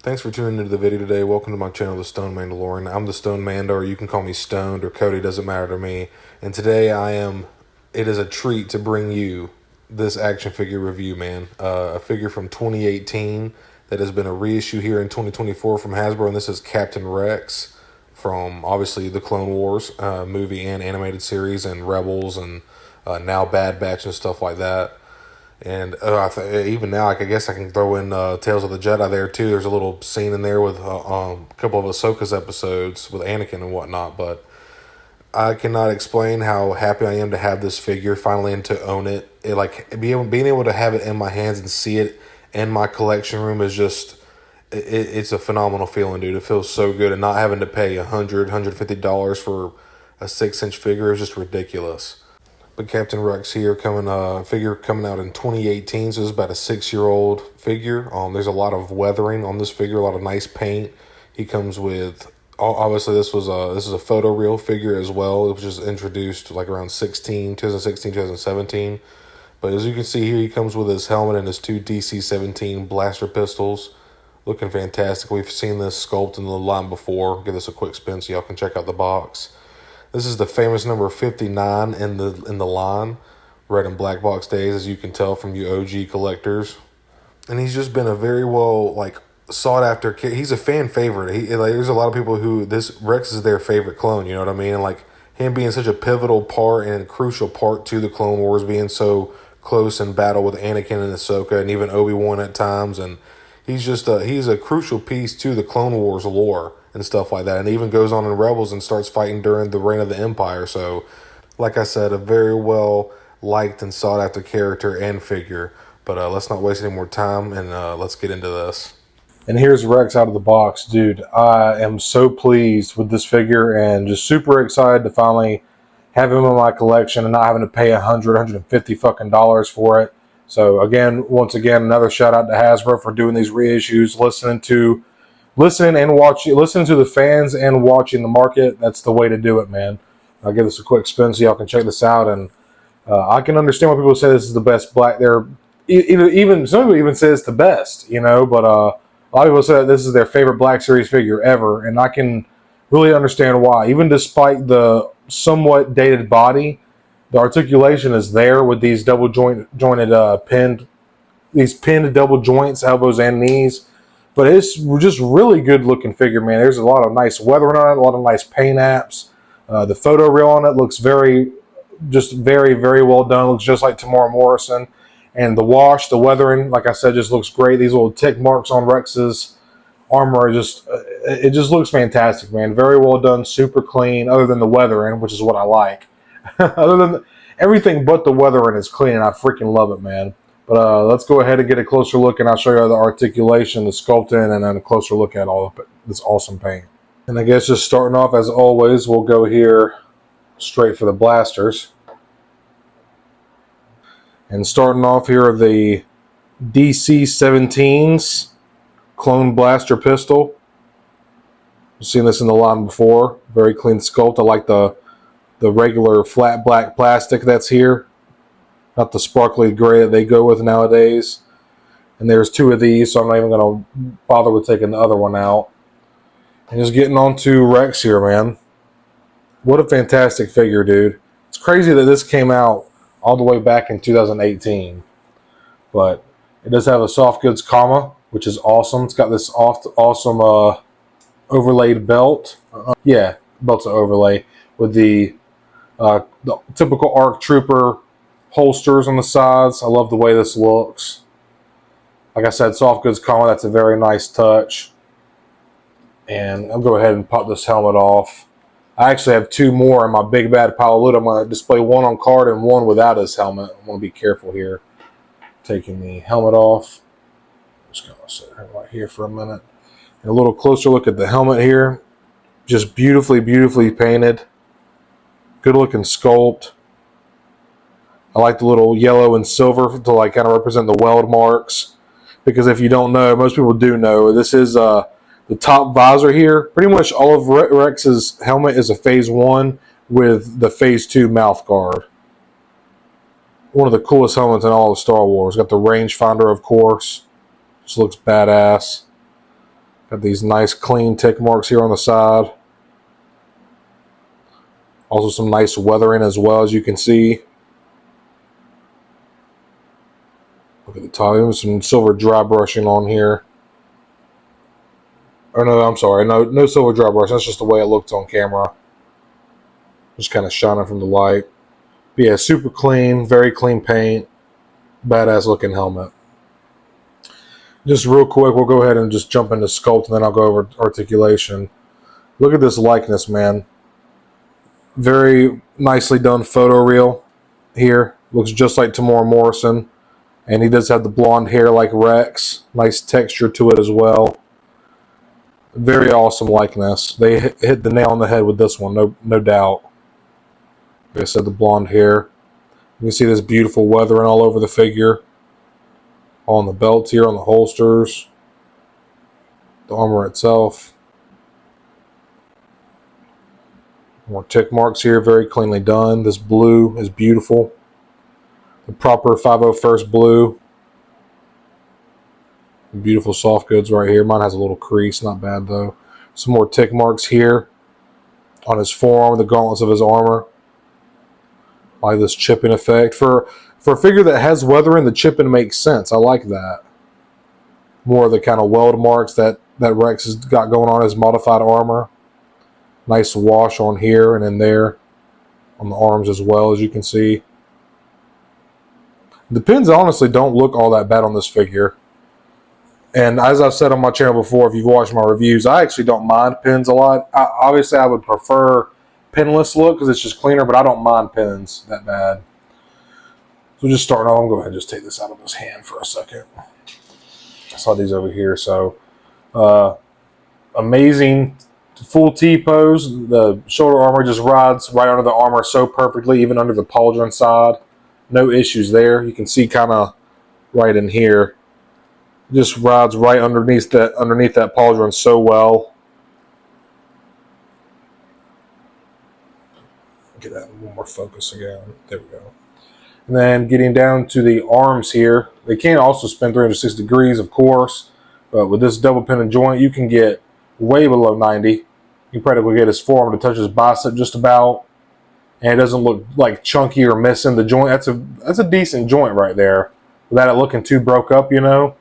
Thanks for tuning into the video today. Welcome to my channel, The Stone Mandalorian. I'm the Stone Mando, or you can call me Stoned or Cody, doesn't matter to me. And today it is a treat to bring you this action figure review, man. A figure from 2018 that has been a reissue here in 2024 from Hasbro, and this is Captain Rex from, obviously, the Clone Wars movie and animated series, and Rebels, and now Bad Batch and stuff like that. And even now, I guess I can throw in Tales of the Jedi there too. There's a little scene in there with a couple of Ahsoka's episodes with Anakin and whatnot. But I cannot explain how happy I am to have this figure finally and to own it. Being able to have it in my hands and see it in my collection room is just it's a phenomenal feeling, dude. It feels so good, and not having to pay $150 for a 6-inch figure is just ridiculous. But Captain Rex here figure coming out in 2018, so it's about a 6-year-old figure. There's a lot of weathering on this figure, a lot of nice paint. He comes with, obviously this is a photoreal figure as well. It was just introduced like around 2016, 2017. But as you can see here, he comes with his helmet and his two DC-17 blaster pistols, looking fantastic. We've seen this sculpt in the line before. Give this a quick spin so y'all can check out the box. This is the famous number 59 in the line, red and black box days, as you can tell from you OG collectors. And he's just been a very well sought after kid. He's a fan favorite. There's a lot of people who this Rex is their favorite clone. You know what I mean? And him being such a pivotal part and crucial part to the Clone Wars, being so close in battle with Anakin and Ahsoka and even Obi-Wan at times, and he's a crucial piece to the Clone Wars lore and stuff like that, and even goes on in Rebels and starts fighting during the reign of the Empire. So, like I said, a very well liked and sought after character and figure. But let's not waste any more time, and let's get into this. And here's Rex out of the box, dude. I am so pleased with this figure and just super excited to finally have him in my collection and not having to pay $150 fucking dollars for it. So once again, another shout out to Hasbro for doing these reissues, listening to the fans and watching the market. That's the way to do it, man. I'll give this a quick spin so y'all can check this out. And I can understand why people say this is the best black. Even some people even say it's the best, but a lot of people say this is their favorite Black Series figure ever, and I can really understand why. Even despite the somewhat dated body, the articulation is there with these pinned double joints, elbows and knees. But it's just really good looking figure, man. There's a lot of nice weathering on it, a lot of nice paint apps. The photo reel on it looks very, very well done. It looks just like Tamora Morrison. And the weathering, like I said, just looks great. These little tick marks on Rex's armor it just looks fantastic, man. Very well done, super clean, other than the weathering, which is what I like. Other than everything but the weathering is clean, and I freaking love it, man. But let's go ahead and get a closer look, and I'll show you the articulation, the sculpting, and then a closer look at all of this awesome paint. And I guess just starting off, as always, we'll go here straight for the blasters. And starting off here are the DC-17s clone blaster pistol. You've seen this in the line before. Very clean sculpt. I like the regular flat black plastic that's here, not the sparkly gray that they go with nowadays. And there's two of these, so I'm not even going to bother with taking the other one out. And just getting on to Rex here, man. What a fantastic figure, dude. It's crazy that this came out all the way back in 2018. But it does have a soft goods comma, which is awesome. It's got this awesome overlaid belt. Belt's an overlay with the typical ARC Trooper holsters on the sides. I love the way this looks. Like I said, soft goods comma. That's a very nice touch. And I'll go ahead and pop this helmet off. I actually have two more in my big bad pile of loot. I'm going to display one on card and one without his helmet. I want to be careful here. Taking the helmet off. Just going to sit right here for a minute. And a little closer look at the helmet here. Just beautifully painted. Good looking sculpt. I like the little yellow and silver to kind of represent the weld marks. Because if you don't know, most people do know, this is the top visor here. Pretty much all of Rex's helmet is a Phase 1 with the Phase 2 mouth guard. One of the coolest helmets in all of Star Wars. Got the rangefinder, of course. Just looks badass. Got these nice clean tick marks here on the side. Also some nice weathering as well, as you can see. Look at the top. Even some silver dry brushing on here. Or no, I'm sorry. No silver dry brush. That's just the way it looked on camera. Just kind of shining from the light. But yeah, super clean, very clean paint. Badass looking helmet. Just real quick, we'll go ahead and just jump into sculpt, and then I'll go over articulation. Look at this likeness, man. Very nicely done photo reel here. Looks just like Tamora Morrison. And he does have the blonde hair like Rex. Nice texture to it as well. Very awesome likeness. They hit the nail on the head with this one, no doubt. Like I said, the blonde hair. You can see this beautiful weathering all over the figure. On the belts here, on the holsters. The armor itself. More tick marks here, very cleanly done. This blue is beautiful. The proper 501st blue. Beautiful soft goods right here. Mine has a little crease, not bad though. Some more tick marks here on his forearm, the gauntlets of his armor. Like this chipping effect. For a figure that has weathering, the chipping makes sense. I like that. More of the kind of weld marks that Rex has got going on his modified armor. Nice wash on here and in there. On the arms as well, as you can see. The pins honestly don't look all that bad on this figure. And as I've said on my channel before, if you've watched my reviews, I actually don't mind pins a lot. Obviously, I would prefer pinless look because it's just cleaner, but I don't mind pins that bad. So just starting off, I'm going to go ahead and just take this out of his hand for a second. I saw these over here. So, amazing full T pose. The shoulder armor just rides right under the armor so perfectly, even under the pauldron side. No issues there. You can see kind of right in here. Just rides right underneath that pauldron so well. Get that one more focus again. There we go. And then getting down to the arms here, they can also spin 360 degrees, of course. But with this double pin and joint, you can get way below 90. You can practically get his forearm to touch his bicep just about. And it doesn't look like chunky or missing the joint. That's a decent joint right there. Without it looking too broke up, you know.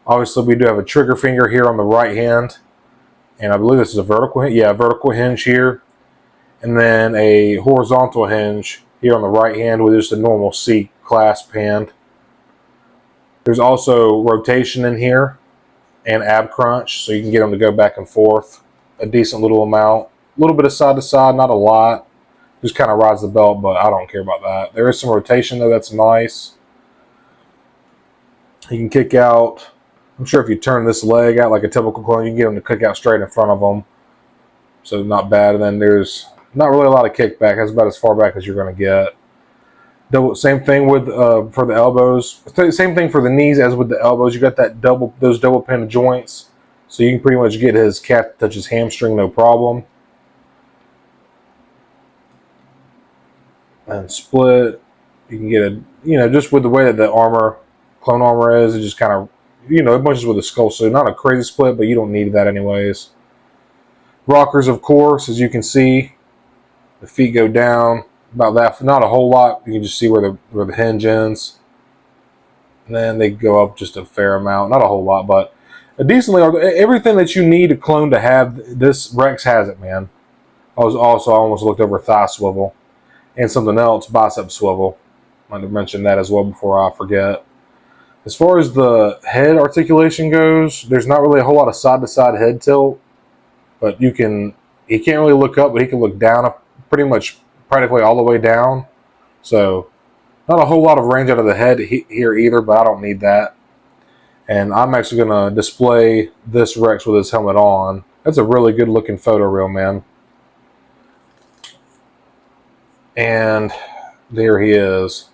Obviously, we do have a trigger finger here on the right hand. And I believe this is a vertical hinge. Yeah, a vertical hinge here. And then a horizontal hinge here on the right hand with just a normal C clasp hand. There's also rotation in here and ab crunch, so you can get them to go back and forth a decent little amount. A little bit of side to side, not a lot. Just kind of rides the belt, but I don't care about that. There is some rotation though, that's nice. You can kick out. I'm sure if you turn this leg out like a typical clone, you can get them to kick out straight in front of them. So not bad. And then there's not really a lot of kickback. That's about as far back as you're going to get. Same thing with for the elbows. Same thing for the knees as with the elbows. You got those double pin joints, so you can pretty much get his calf to touch his hamstring, no problem. And split, you can get just with the way that the clone armor is, it just kind of, it bunches with the skull. So not a crazy split, but you don't need that anyways. Rockers, of course, as you can see, the feet go down about that. Not a whole lot. You can just see where the hinge ends. And then they go up just a fair amount. Not a whole lot, but a decently. Everything that you need a clone to have, this Rex has it, man. I almost looked over thigh swivel. And something else, bicep swivel. Might have mentioned that as well before I forget. As far as the head articulation goes, there's not really a whole lot of side-to-side head tilt. But he can't really look up, but he can look down pretty much practically all the way down. So not a whole lot of range out of the head here either, but I don't need that. And I'm actually going to display this Rex with his helmet on. That's a really good looking photo reel, man. And there he is.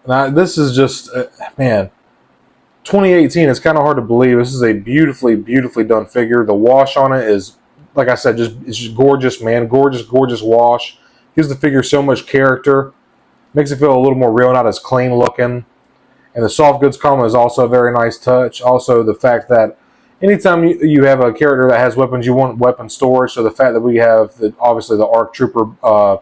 Now, this is just, man, 2018, it's kind of hard to believe. This is a beautifully, beautifully done figure. The wash on it is, like I said, it's just gorgeous, man. Gorgeous, gorgeous wash. Gives the figure so much character. Makes it feel a little more real, not as clean looking. And the soft goods coma is also a very nice touch. Also, the fact that anytime you have a character that has weapons, you want weapon storage. So the fact that we have obviously the ARC Trooper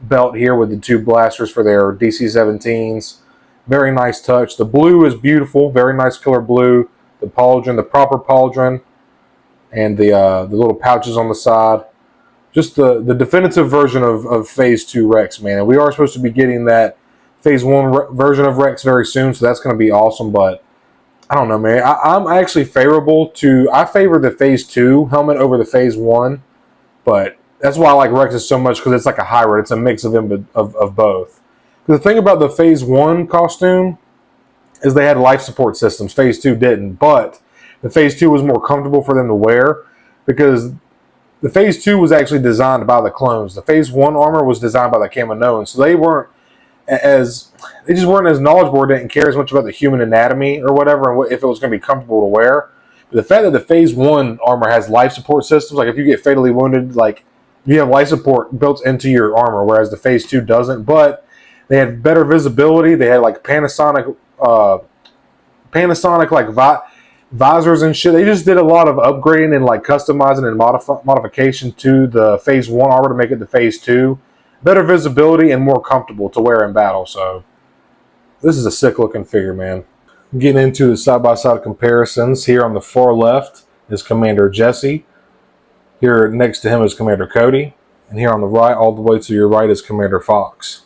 belt here with the 2 blasters for their DC-17s, very nice touch. The blue is beautiful, very nice color blue. The pauldron, the proper pauldron, and the little pouches on the side. Just the definitive version of Phase 2 Rex, man. And we are supposed to be getting that Phase 1 version of Rex very soon, so that's going to be awesome. But I don't know, man. I'm actually favorable to... I favor the Phase 2 helmet over the Phase 1, but that's why I like Rex's so much, because it's like a hybrid. It's a mix of both. The thing about the Phase 1 costume is they had life support systems. Phase 2 didn't, but the Phase 2 was more comfortable for them to wear, because the Phase 2 was actually designed by the clones. The Phase 1 armor was designed by the Kaminoans, so they just weren't as knowledgeable or didn't care as much about the human anatomy or whatever, and if it was going to be comfortable to wear. But the fact that the Phase 1 armor has life support systems, like if you get fatally wounded, like you have life support built into your armor, whereas the Phase 2 doesn't. But they had better visibility. They had like Panasonic like visors and shit. They just did a lot of upgrading and like customizing and modification to the Phase 1 armor to make it the Phase 2. Better visibility and more comfortable to wear in battle. So this is a sick looking figure, man. Getting into the side-by-side comparisons, here on the far left is Commander Jesse. Here next to him is Commander Cody. And here on the right, all the way to your right, is Commander Fox.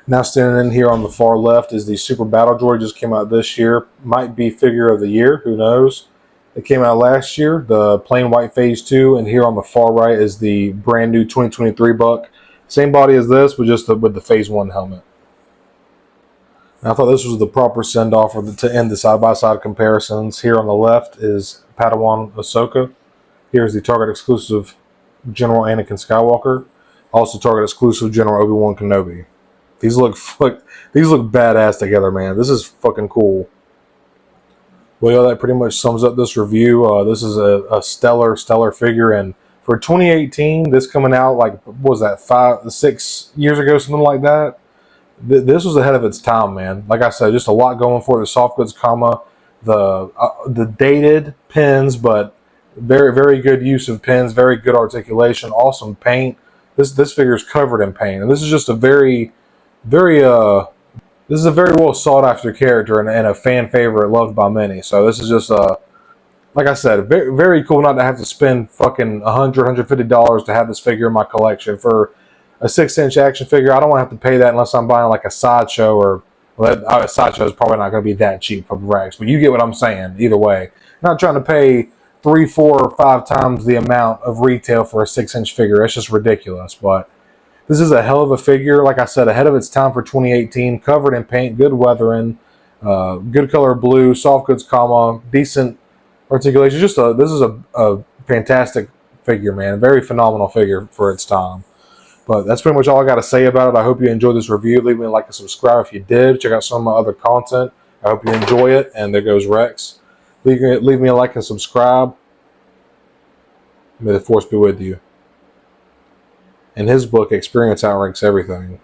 Now standing in here on the far left is the Super Battle Droid, just came out this year. Might be figure of the year, who knows. It came out last year, the plain white Phase 2. And here on the far right is the brand new 2023 buck. Same body as this, but just with the Phase 1 helmet. I thought this was the proper send-off to end the side-by-side comparisons. Here on the left is Padawan Ahsoka. Here's the Target exclusive General Anakin Skywalker. Also Target exclusive General Obi-Wan Kenobi. These look badass together, man. This is fucking cool. Well, yeah, that pretty much sums up this review. This is a stellar figure, and for 2018, this coming out like, what was that, 6 years ago, something like that. This was ahead of its time, man. Like I said, just a lot going for it. The soft goods, the dated pins, but very, very good use of pins, very good articulation, awesome paint. This figure is covered in paint, and this is just a very well sought after character and a fan favorite, loved by many. So this is just like I said, very, very cool not to have to spend fucking $150 to have this figure in my collection. For a 6-inch action figure, I don't want to have to pay that unless I'm buying like a Sideshow, or a Sideshow is probably not going to be that cheap from Rex, but you get what I'm saying. Either way, not trying to pay 3, 4, or 5 times the amount of retail for a 6-inch figure. That's just ridiculous. But this is a hell of a figure. Like I said, ahead of its time for 2018. Covered in paint, good weathering, good color blue, soft goods, decent articulation. This is a fantastic figure, man. Very phenomenal figure for its time. But that's pretty much all I got to say about it. I hope you enjoyed this review. Leave me a like and subscribe if you did. Check out some of my other content. I hope you enjoy it. And there goes Rex. Leave me a like and subscribe. May the Force be with you. In his book, experience outranks everything.